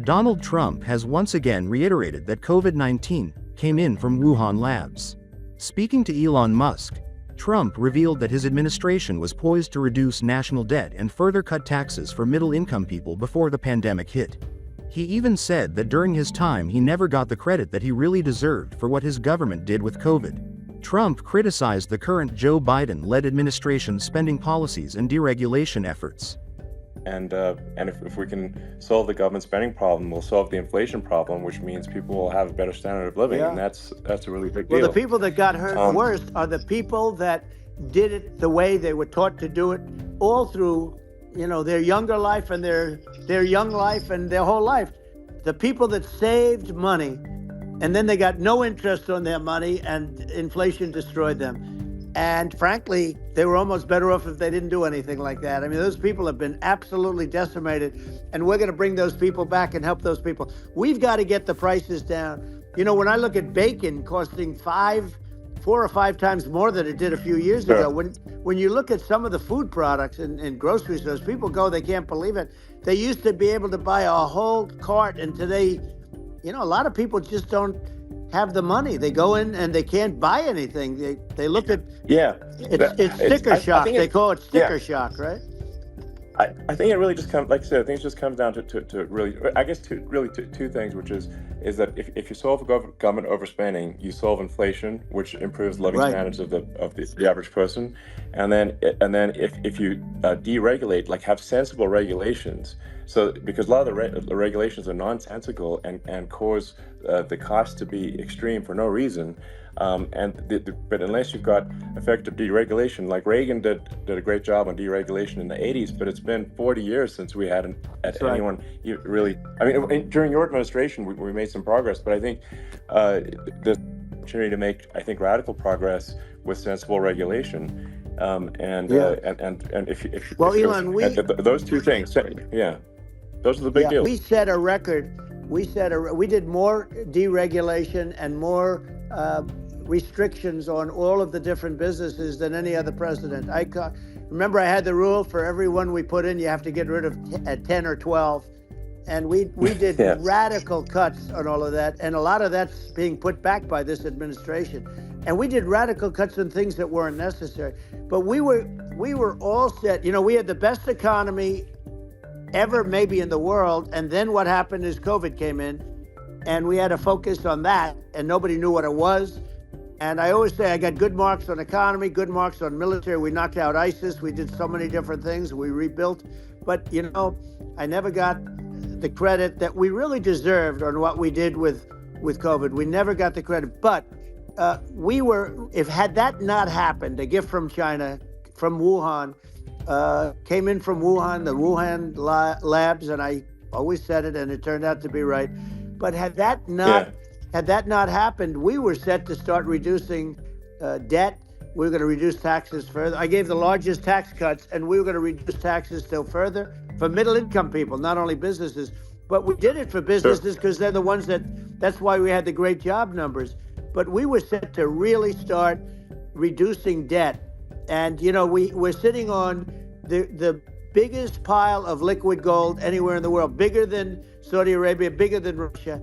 Donald Trump has once again reiterated that COVID-19 came in from Wuhan labs. Speaking to Elon Musk, Trump revealed that his administration was poised to reduce national debt and further cut taxes for middle-income people before the pandemic hit. He even said that during his time he never got the credit that he really deserved for what his government did with COVID. Trump criticized the current Joe Biden-led administration's spending policies and deregulation efforts. And if we can solve the government spending problem, we'll solve the inflation problem, which means people will have a better standard of living, and that's a really big deal. Well, the people that got hurt worst are the people that did it the way they were taught to do it all through, their younger life and their young life and their whole life. The people that saved money, and then they got no interest on their money, and inflation destroyed them. And frankly, they were almost better off if they didn't do anything like that. I mean, those people have been absolutely decimated, and we're going to bring those people back and help those people. We've got to get the prices down. When I look at bacon costing 4 or 5 times more than it did a few years ago, when you look at some of the food products in grocery stores, people they can't believe it. They used to be able to buy a whole cart, and today, a lot of people just don't have the money. They go in and they can't buy anything. They look at it's sticker shock. They call it sticker shock, right? I think it really just comes, like I said, I think it just comes down to really, I guess, two things, which is that if you solve government overspending, you solve inflation, which improves living standards of the average person, and then if you deregulate, like have sensible regulations. So because a lot of the regulations are nonsensical and cause the cost to be extreme for no reason. But unless you've got effective deregulation, like Reagan did a great job on deregulation in the 80s, but it's been 40 years since we had anyone really. I mean, during your administration, we made some progress, but I think there's an opportunity to make, radical progress with sensible regulation. Those two things, those are the big deals. We set a record. We did more deregulation and more restrictions on all of the different businesses than any other president. Remember, I had the rule for every one we put in, you have to get rid of 10 or 12. And we did radical cuts on all of that. And a lot of that's being put back by this administration. And we did radical cuts on things that weren't necessary. But we were all set. We had the best economy ever maybe in the world. And then what happened is COVID came in, and we had to focus on that, and nobody knew what it was. And I always say I got good marks on economy, good marks on military. We knocked out ISIS. We did so many different things. We rebuilt. But, I never got the credit that we really deserved on what we did with COVID. We never got the credit. But had that not happened, a gift from China, from Wuhan, came in from Wuhan, the Wuhan labs, and I always said it, and it turned out to be right. But had that not happened, we were set to start reducing debt. We were going to reduce taxes further. I gave the largest tax cuts, and we were going to reduce taxes still further for middle-income people, not only businesses. But we did it for businesses because they're the ones that's why we had the great job numbers. But we were set to really start reducing debt. And, we're sitting on the biggest pile of liquid gold anywhere in the world, bigger than Saudi Arabia, bigger than Russia.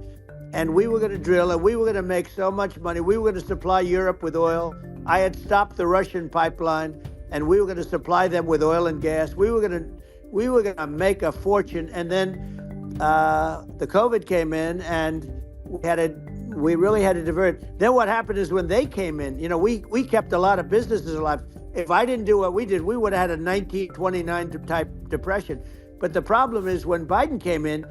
And we were going to drill, and we were going to make so much money. We were going to supply Europe with oil. I had stopped the Russian pipeline, and we were going to supply them with oil and gas. We were going to make a fortune. And then the COVID came in, and we really had to divert. Then what happened is when they came in, we kept a lot of businesses alive. If I didn't do what we did, we would have had a 1929 type depression. But the problem is when Biden came in,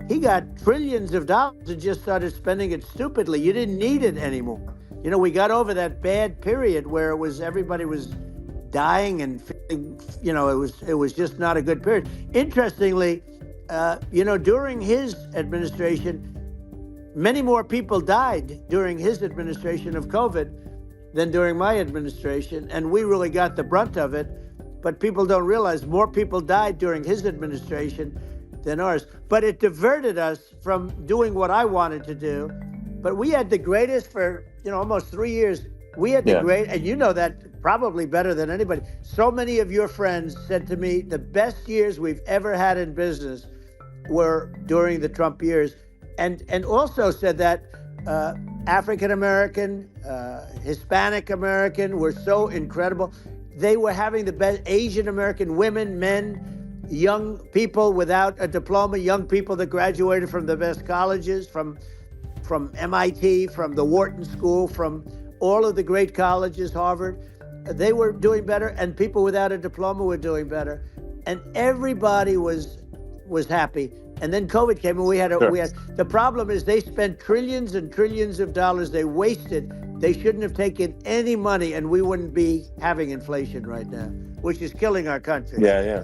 he got trillions of dollars and just started spending it stupidly. You didn't need it anymore. We got over that bad period where everybody was dying and feeling, it was just not a good period. Interestingly, during his administration, many more people died during his administration of COVID than during my administration, and we really got the brunt of it. But people don't realize more people died during his administration than ours. But it diverted us from doing what I wanted to do. But we had the greatest for, almost 3 years. We had the great, and you know that probably better than anybody. So many of your friends said to me, the best years we've ever had in business were during the Trump years, and also said that African American, Hispanic American were so incredible. They were having the best. Asian American women, men, young people without a diploma, young people that graduated from the best colleges, from MIT, from the Wharton School, from all of the great colleges, Harvard. They were doing better, and people without a diploma were doing better, and everybody was happy. And then COVID came, and we had the problem is they spent trillions and trillions of dollars. They wasted. They shouldn't have taken any money, and we wouldn't be having inflation right now, which is killing our country. Yeah.